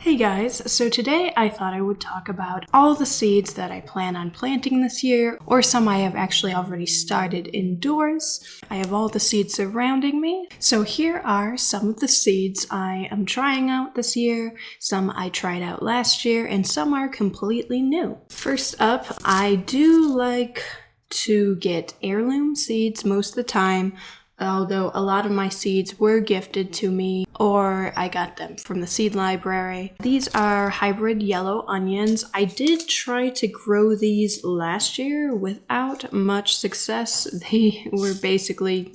Hey guys, so today I thought I would talk about all the seeds that I plan on planting this year, or some I have actually already started indoors. I have all the seeds surrounding me. So here are some of the seeds I am trying out this year, some I tried out last year, and some are completely new. First up, I do like to get heirloom seeds most of the time, although a lot of my seeds were gifted to me or I got them from the seed library. These are hybrid yellow onions. I did try to grow these last year without much success. They were basically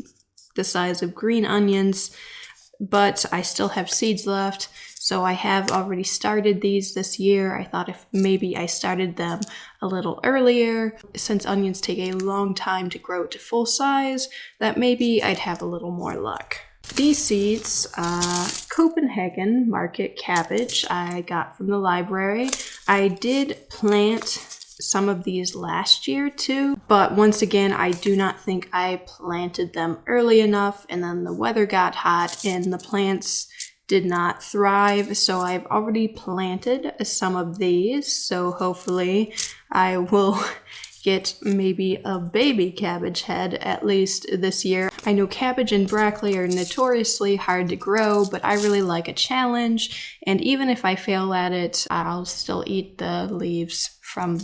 the size of green onions, but I still have seeds left. So I have already started these this year. I thought if maybe I started them a little earlier, since onions take a long time to grow to full size, that maybe I'd have a little more luck. These seeds, Copenhagen market cabbage, I got from the library. I did plant some of these last year too, but once again, I do not think I planted them early enough, and then the weather got hot and the plants did not thrive. So I've already planted some of these, so hopefully I will get maybe a baby cabbage head at least this year. I know cabbage and broccoli are notoriously hard to grow, but I really like a challenge, and even if I fail at it, I'll still eat the leaves from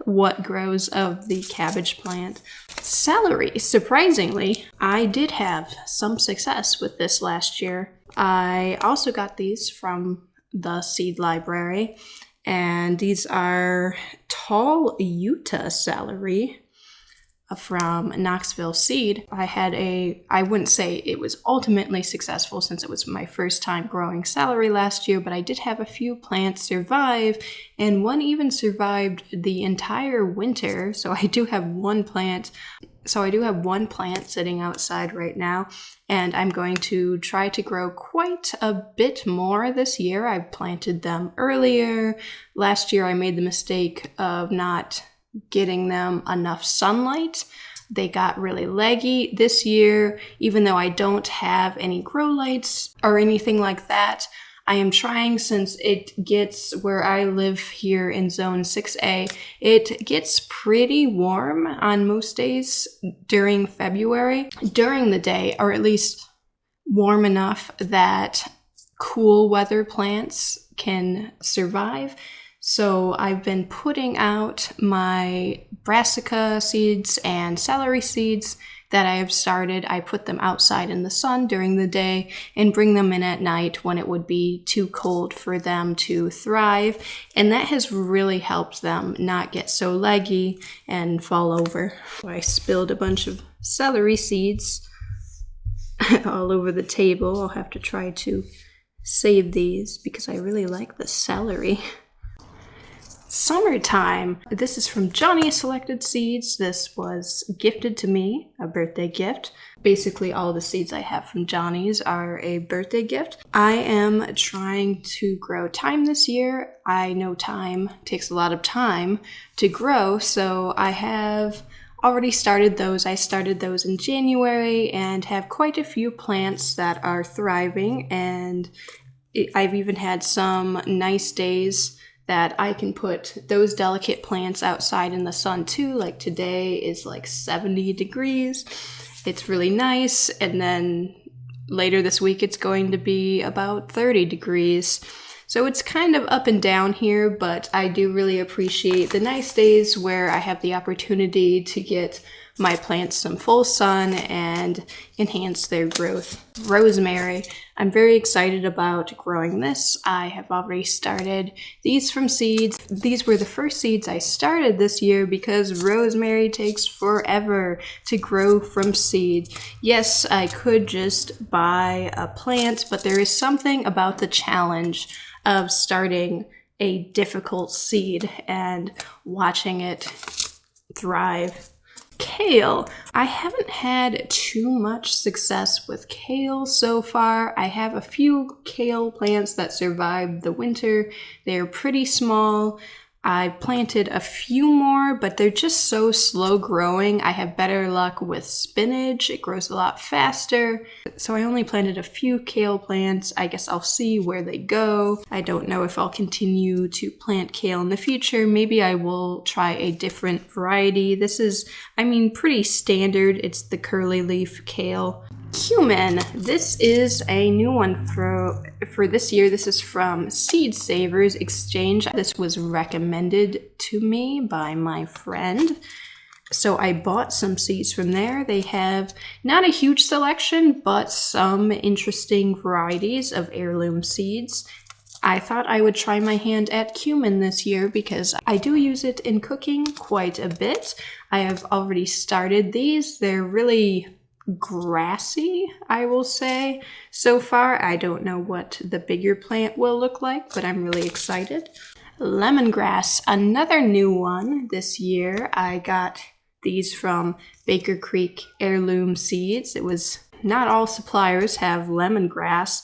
what grows of the cabbage plant. Celery, surprisingly, I did have some success with this last year. I also got these from the seed library, and these are tall Utah celery from Knoxville Seed. I wouldn't say it was ultimately successful since it was my first time growing celery last year, but I did have a few plants survive, and one even survived the entire winter. So I do have one plant sitting outside right now, and I'm going to try to grow quite a bit more this year. I planted them earlier. Last year I made the mistake of not getting them enough sunlight. They got really leggy. This year, even though I don't have any grow lights or anything like that, I am trying, since it gets, where I live here in zone 6A, it gets pretty warm on most days during February, during the day, or at least warm enough that cool weather plants can survive. So I've been putting out my brassica seeds and celery seeds that I have started. I put them outside in the sun during the day and bring them in at night when it would be too cold for them to thrive. And that has really helped them not get so leggy and fall over. I spilled a bunch of celery seeds all over the table. I'll have to try to save these because I really like the celery. Summertime. This is from Johnny Selected Seeds. This was gifted to me, a birthday gift. Basically, all the seeds I have from Johnny's are a birthday gift. I am trying to grow thyme this year. I know thyme takes a lot of time to grow, so I have already started those. I started those in January and have quite a few plants that are thriving, and I've even had some nice days that I can put those delicate plants outside in the sun too. Like today is like 70 degrees. It's really nice. And then later this week it's going to be about 30 degrees. So it's kind of up and down here, but I do really appreciate the nice days where I have the opportunity to get my plants some full sun and enhance their growth. Rosemary. I'm very excited about growing this. I have already started these from seeds. These were the first seeds I started this year because rosemary takes forever to grow from seed. Yes, I could just buy a plant, but there is something about the challenge of starting a difficult seed and watching it thrive. Kale. I haven't had too much success with kale so far. I have a few kale plants that survived the winter. They're pretty small. I planted a few more, but they're just so slow growing. I have better luck with spinach. It grows a lot faster. So I only planted a few kale plants. I guess I'll see where they go. I don't know if I'll continue to plant kale in the future. Maybe I will try a different variety. This is, pretty standard. It's the curly leaf kale. Cumin. This is a new one for this year. This is from Seed Savers Exchange. This was recommended to me by my friend. So I bought some seeds from there. They have not a huge selection, but some interesting varieties of heirloom seeds. I thought I would try my hand at cumin this year because I do use it in cooking quite a bit. I have already started these. They're really grassy, I will say. So far, I don't know what the bigger plant will look like, but I'm really excited. Lemongrass, another new one this year. I got these from Baker Creek Heirloom Seeds. It was not all suppliers have lemongrass,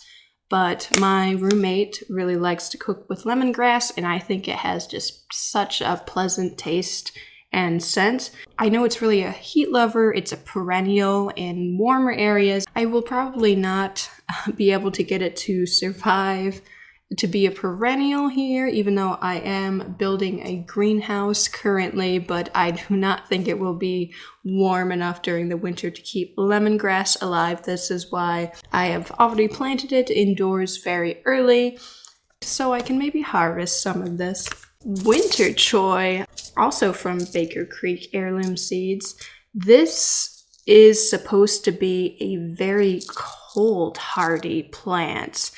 but my roommate really likes to cook with lemongrass, and I think it has just such a pleasant taste and scent. I know it's really a heat lover. It's a perennial in warmer areas. I will probably not be able to get it to survive to be a perennial here, even though I am building a greenhouse currently, but I do not think it will be warm enough during the winter to keep lemongrass alive. This is why I have already planted it indoors very early, so I can maybe harvest some of this. Winter choy, also from Baker Creek Heirloom Seeds. This is supposed to be a very cold hardy plant.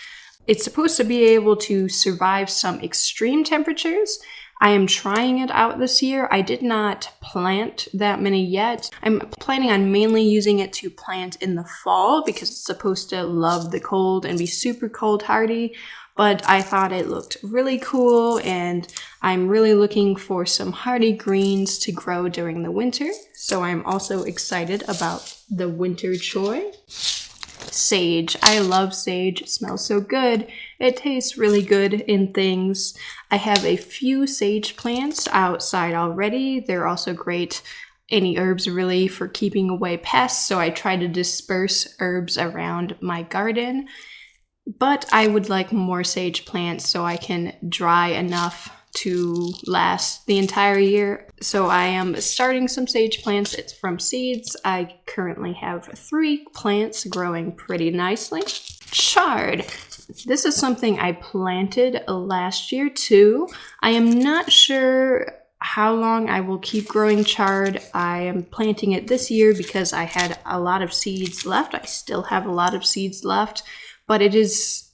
It's supposed to be able to survive some extreme temperatures. I am trying it out this year. I did not plant that many yet. I'm planning on mainly using it to plant in the fall because it's supposed to love the cold and be super cold hardy. But I thought it looked really cool, and I'm really looking for some hardy greens to grow during the winter. So I'm also excited about the winter choy. Sage. I love sage. It smells so good. It tastes really good in things. I have a few sage plants outside already. They're also great, any herbs really, for keeping away pests. So I try to disperse herbs around my garden. But I would like more sage plants so I can dry enough to last the entire year. So I am starting some sage plants. It's from seeds. I currently have 3 plants growing pretty nicely. Chard. This is something I planted last year too. I am not sure how long I will keep growing chard. I am planting it this year because I had a lot of seeds left. I still have a lot of seeds left. But it is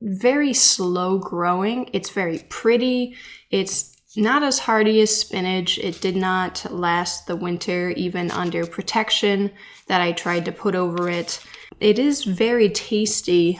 very slow growing. It's very pretty. It's not as hardy as spinach. It did not last the winter, even under protection that I tried to put over it. It is very tasty,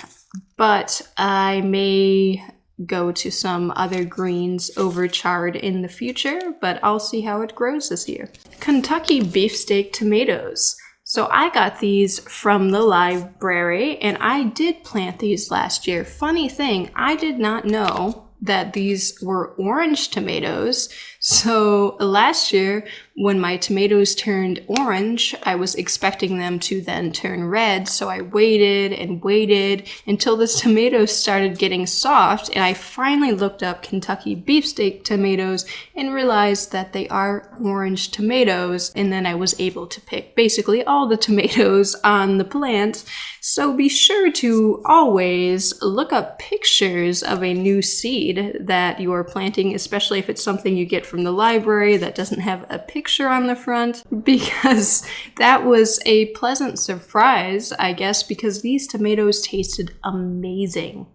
but I may go to some other greens over chard in the future, but I'll see how it grows this year. Kentucky beefsteak tomatoes. So I got these from the library, and I did plant these last year. Funny thing, I did not know that these were orange tomatoes. So last year, when my tomatoes turned orange, I was expecting them to then turn red. So I waited and waited until the tomatoes started getting soft. And I finally looked up Kentucky beefsteak tomatoes and realized that they are orange tomatoes. And then I was able to pick basically all the tomatoes on the plant. So be sure to always look up pictures of a new seed that you are planting, especially if it's something you get from the library that doesn't have a picture on the front, because that was a pleasant surprise, I guess, because these tomatoes tasted amazing.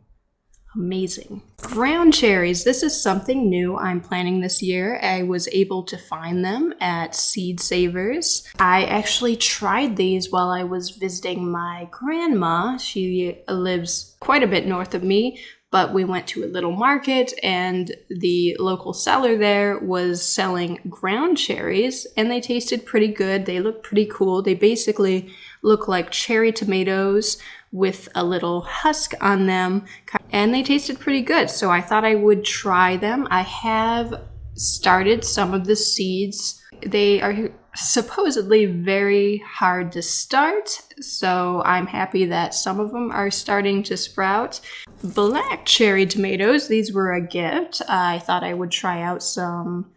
Amazing. Ground cherries. This is something new I'm planting this year. I was able to find them at Seed Savers. I actually tried these while I was visiting my grandma. She lives quite a bit north of me, but we went to a little market and the local seller there was selling ground cherries, and they tasted pretty good. They look pretty cool. They basically look like cherry tomatoes with a little husk on them, and they tasted pretty good. So I thought I would try them. I have started some of the seeds. They are supposedly very hard to start, so I'm happy that some of them are starting to sprout. Black cherry tomatoes, these were a gift. I thought I would try out some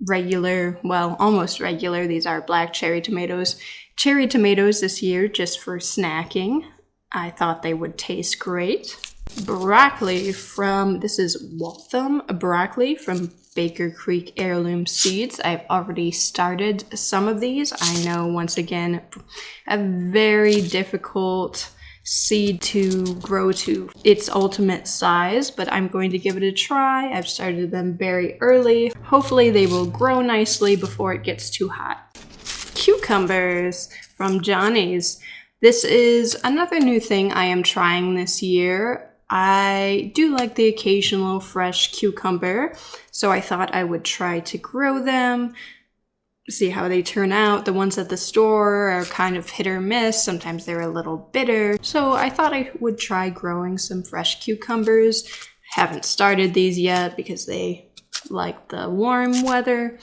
regular, well, almost regular, these are black cherry tomatoes. Cherry tomatoes this year just for snacking. I thought they would taste great. Broccoli from, this is Waltham broccoli from Baker Creek Heirloom Seeds. I've already started some of these. I know, once again, a very difficult seed to grow to its ultimate size, but I'm going to give it a try. I've started them very early. Hopefully they will grow nicely before it gets too hot. Cucumbers from Johnny's. This is another new thing I am trying this year. I do like the occasional fresh cucumber, so I thought I would try to grow them, see how they turn out. The ones at the store are kind of hit or miss. Sometimes they're a little bitter. So I thought I would try growing some fresh cucumbers. Haven't started these yet because they like the warm weather.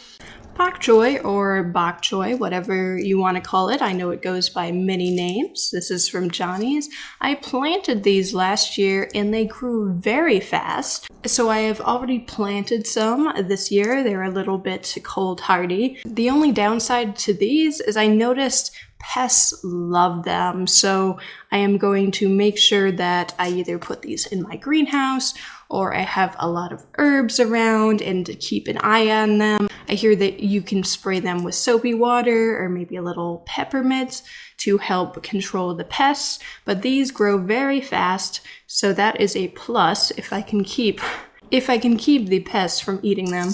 Pak choy or bok choy, whatever you want to call it. I know it goes by many names. This is from Johnny's. I planted these last year and they grew very fast. So I have already planted some this year. They're a little bit cold hardy. The only downside to these is I noticed pests love them. So I am going to make sure that I either put these in my greenhouse or I have a lot of herbs around and to keep an eye on them. I hear that you can spray them with soapy water or maybe a little peppermint to help control the pests, but these grow very fast, so that is a plus if I can keep the pests from eating them.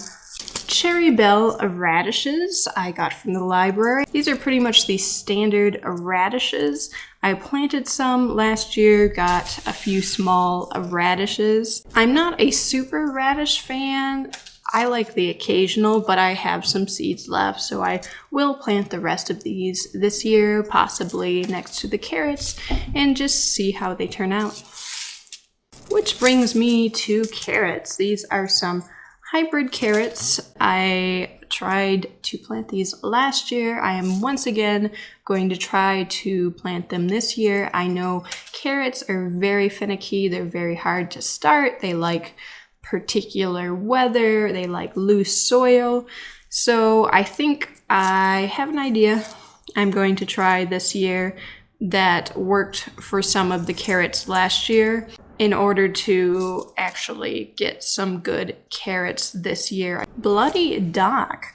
Cherry bell radishes I got from the library. These are pretty much the standard radishes. I planted some last year, got a few small radishes. I'm not a super radish fan. I like the occasional, but I have some seeds left, so I will plant the rest of these this year, possibly next to the carrots, and just see how they turn out. Which brings me to carrots. These are some hybrid carrots. I tried to plant these last year. I am once again going to try to plant them this year. I know carrots are very finicky. They're very hard to start. They like particular weather. They like loose soil. So I think I have an idea I'm going to try this year that worked for some of the carrots last year in order to actually get some good carrots this year. Bloody dock.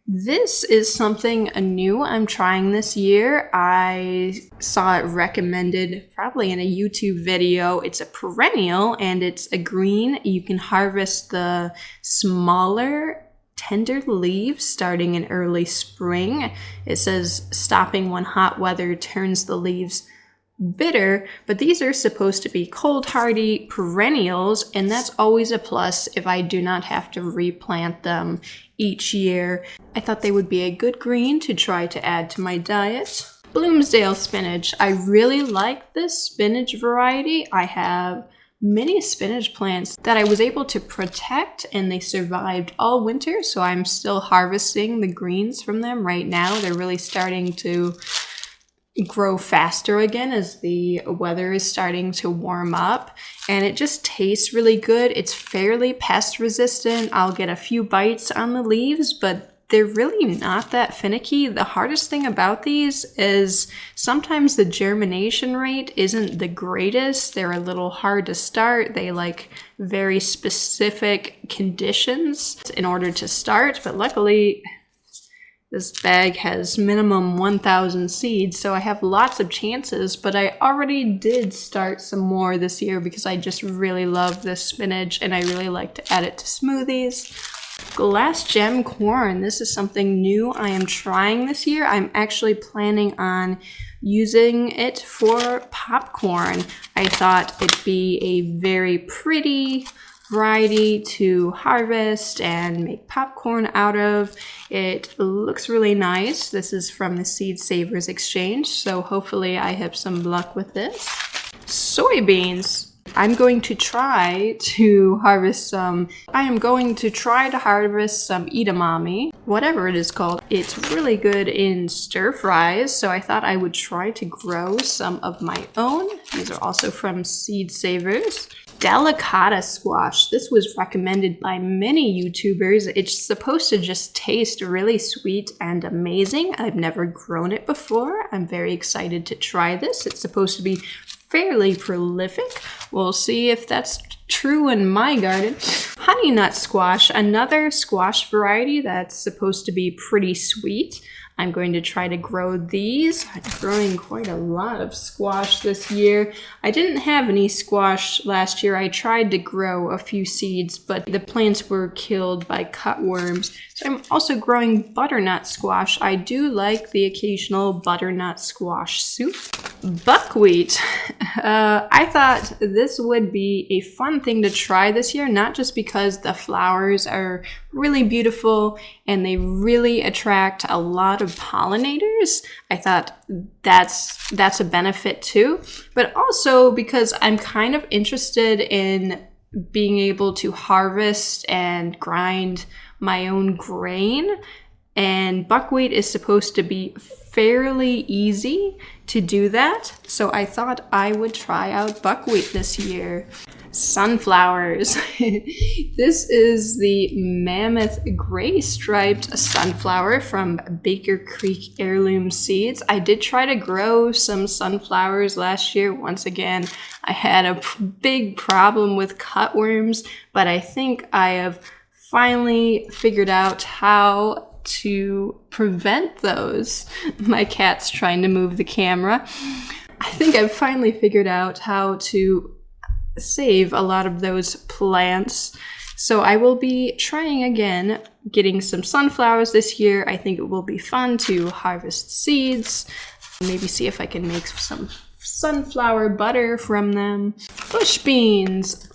This is something new I'm trying this year. I saw it recommended probably in a YouTube video. It's a perennial and it's a green. You can harvest the smaller tender leaves starting in early spring. It says stopping when hot weather turns the leaves bitter, but these are supposed to be cold hardy perennials, and that's always a plus if I do not have to replant them each year. I thought they would be a good green to try to add to my diet. Bloomsdale spinach. I really like this spinach variety. I have many spinach plants that I was able to protect and they survived all winter, so I'm still harvesting the greens from them right now. They're really starting to grow faster again as the weather is starting to warm up, and it just tastes really good. It's fairly pest resistant. I'll get a few bites on the leaves, but they're really not that finicky. The hardest thing about these is sometimes the germination rate isn't the greatest. They're a little hard to start. They like very specific conditions in order to start, but luckily this bag has minimum 1,000 seeds, so I have lots of chances, but I already did start some more this year because I just really love this spinach and I really like to add it to smoothies. Glass gem corn. This is something new I am trying this year. I'm actually planning on using it for popcorn. I thought it'd be a very pretty variety to harvest and make popcorn out of. It looks really nice. This is from the Seed Savers Exchange, so hopefully I have some luck with this. Soybeans. I'm going to try to harvest some edamame, whatever it is called. It's really good in stir fries, so I thought I would try to grow some of my own. These are also from Seed Savers. Delicata squash. This was recommended by many YouTubers. It's supposed to just taste really sweet and amazing. I've never grown it before. I'm very excited to try this. It's supposed to be fairly prolific. We'll see if that's true in my garden. Honey nut squash, another squash variety that's supposed to be pretty sweet. I'm going to try to grow these. I'm growing quite a lot of squash this year. I didn't have any squash last year. I tried to grow a few seeds, but the plants were killed by cutworms. So I'm also growing butternut squash. I do like the occasional butternut squash soup. Buckwheat. I thought this would be a fun thing to try this year, not just because the flowers are really beautiful and they really attract a lot of pollinators. I thought that's a benefit too, but also because I'm kind of interested in being able to harvest and grind my own grain, and buckwheat is supposed to be fairly easy to do that. So I thought I would try out buckwheat this year. Sunflowers. This is the Mammoth Gray Striped Sunflower from Baker Creek Heirloom Seeds. I did try to grow some sunflowers last year. Once again, I had a big problem with cutworms, but I think I have finally figured out how to prevent those. My cat's trying to move the camera. I think I've finally figured out how to save a lot of those plants. So I will be trying again, getting some sunflowers this year. I think it will be fun to harvest seeds, maybe see if I can make some sunflower butter from them. Bush beans.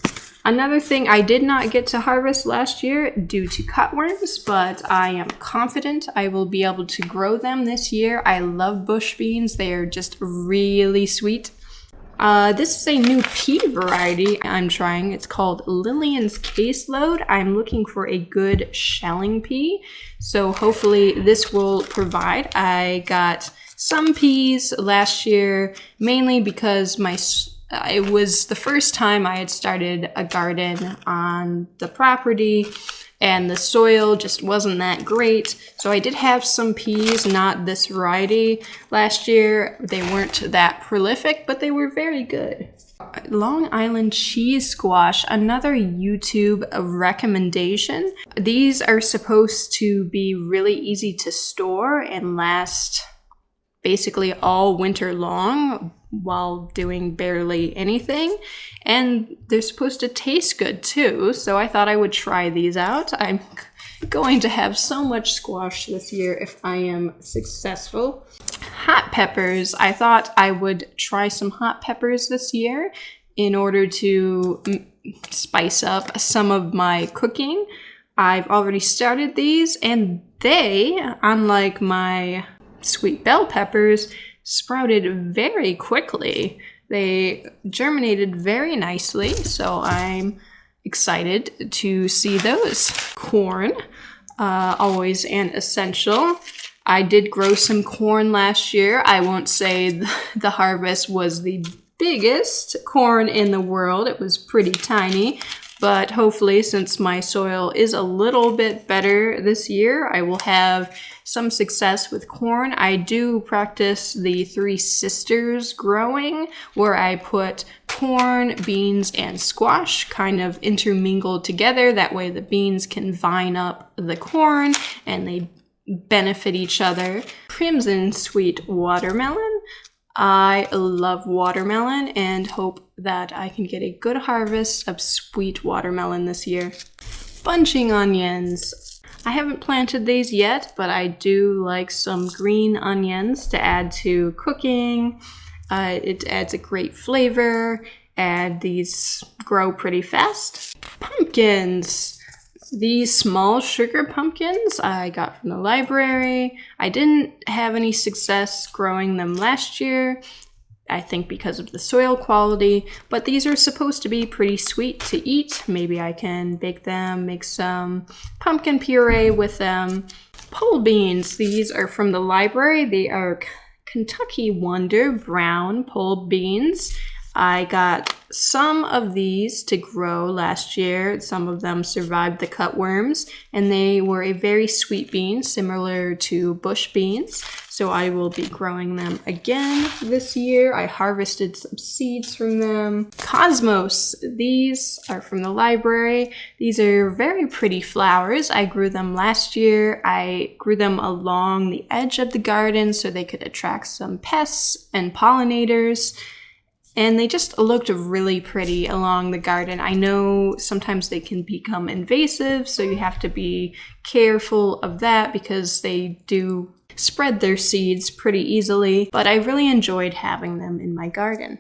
Another thing I did not get to harvest last year due to cutworms, but I am confident I will be able to grow them this year. I love bush beans. They are just really sweet. This is a new pea variety I'm trying. It's called Lillian's Caseload. I'm looking for a good shelling pea, so hopefully this will provide. I got some peas last year, mainly because it was the first time I had started a garden on the property, and the soil just wasn't that great. So I did have some peas, not this variety, last year. They weren't that prolific, but they were very good. Long Island cheese squash, another YouTube recommendation. These are supposed to be really easy to store and last basically all winter long while doing barely anything, and they're supposed to taste good too, so I thought I would try these out. I'm going to have so much squash this year if I am successful. Hot peppers. I thought I would try some hot peppers this year in order to spice up some of my cooking. I've already started these, and they, unlike my sweet bell peppers, sprouted very quickly. They germinated very nicely, so I'm excited to see those. Corn, always an essential. I did grow some corn last year. I won't say the harvest was the biggest corn in the world. It was pretty tiny, but hopefully, since my soil is a little bit better this year, I will have some success with corn. I do practice the Three Sisters growing, where I put corn, beans, and squash kind of intermingled together. That way the beans can vine up the corn and they benefit each other. Crimson sweet watermelon. I love watermelon and hope that I can get a good harvest of sweet watermelon this year. Bunching onions. I haven't planted these yet, but I do like some green onions to add to cooking. It adds a great flavor, and these grow pretty fast. Pumpkins. These small sugar pumpkins I got from the library. I didn't have any success growing them last year. I think because of the soil quality, but these are supposed to be pretty sweet to eat. Maybe I can bake them, make some pumpkin puree with them. Pole beans, these are from the library. They are Kentucky Wonder brown pole beans. I got some of these to grow last year. Some of them survived the cutworms, and they were a very sweet bean, similar to bush beans. So I will be growing them again this year. I harvested some seeds from them. Cosmos, these are from the library. These are very pretty flowers. I grew them last year. I grew them along the edge of the garden so they could attract some pests and pollinators. And they just looked really pretty along the garden. I know sometimes they can become invasive, so you have to be careful of that because they do spread their seeds pretty easily, but I really enjoyed having them in my garden.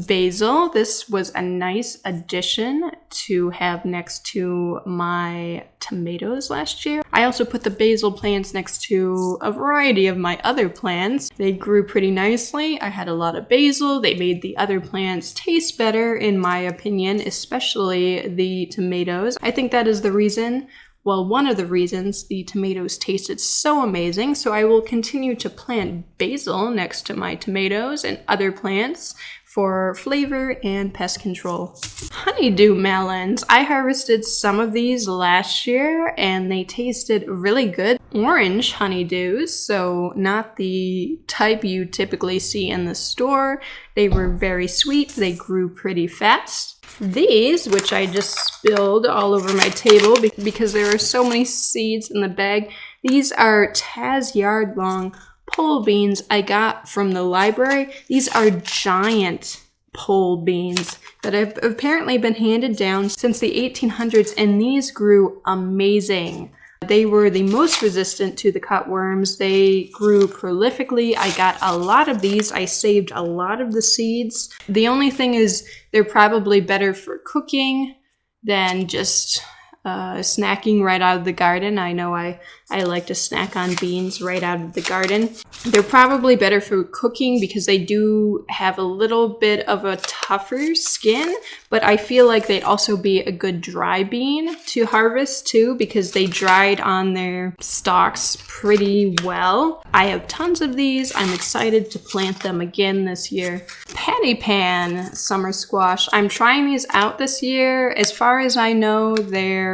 Basil, this was a nice addition to have next to my tomatoes last year. I also put the basil plants next to a variety of my other plants. They grew pretty nicely. I had a lot of basil. They made the other plants taste better, in my opinion, especially the tomatoes. I think that is the reason. Well, one of the reasons the tomatoes tasted so amazing, so I will continue to plant basil next to my tomatoes and other plants for flavor and pest control. Honeydew melons. I harvested some of these last year and they tasted really good. Orange honeydews, so not the type you typically see in the store. They were very sweet. They grew pretty fast. These, which I just spilled all over my table because there are so many seeds in the bag, these are Taz yard long pole beans I got from the library. These are giant pole beans that have apparently been handed down since the 1800s, and these grew amazing. They were the most resistant to the cutworms. They grew prolifically. I got a lot of these. I saved a lot of the seeds. The only thing is they're probably better for cooking than just snacking right out of the garden. I know I like to snack on beans right out of the garden. They're probably better for cooking because they do have a little bit of a tougher skin, but I feel like they'd also be a good dry bean to harvest too because they dried on their stalks pretty well. I have tons of these. I'm excited to plant them again this year. Patty pan summer squash. I'm trying these out this year. As far as I know, they're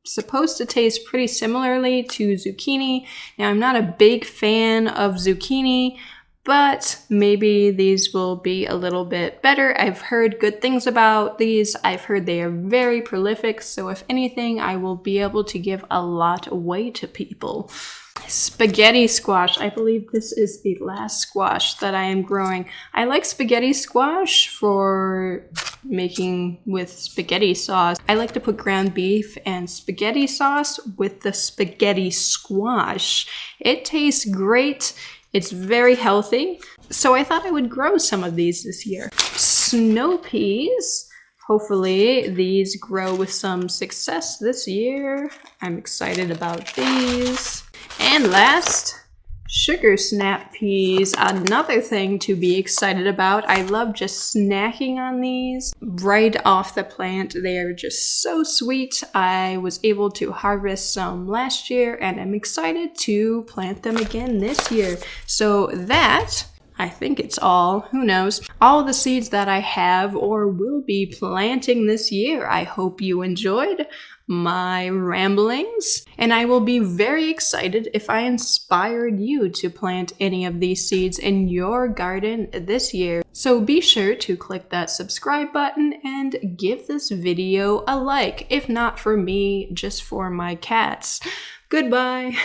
supposed to taste pretty similarly to zucchini. Now, I'm not a big fan of zucchini, but maybe these will be a little bit better. I've heard good things about these. I've heard they are very prolific, so if anything, I will be able to give a lot away to people. Spaghetti squash. I believe this is the last squash that I am growing. I like spaghetti squash for making with spaghetti sauce. I like to put ground beef and spaghetti sauce with the spaghetti squash. It tastes great. It's very healthy. So I thought I would grow some of these this year. Snow peas. Hopefully these grow with some success this year. I'm excited about these. And last, sugar snap peas, another thing to be excited about. I love just snacking on these right off the plant. They are just so sweet. I was able to harvest some last year and I'm excited to plant them again this year. So that, I think it's all, who knows, all the seeds that I have or will be planting this year. I hope you enjoyed my ramblings, and I will be very excited if I inspired you to plant any of these seeds in your garden this year. So be sure to click that subscribe button and give this video a like, if not for me, just for my cats. Goodbye.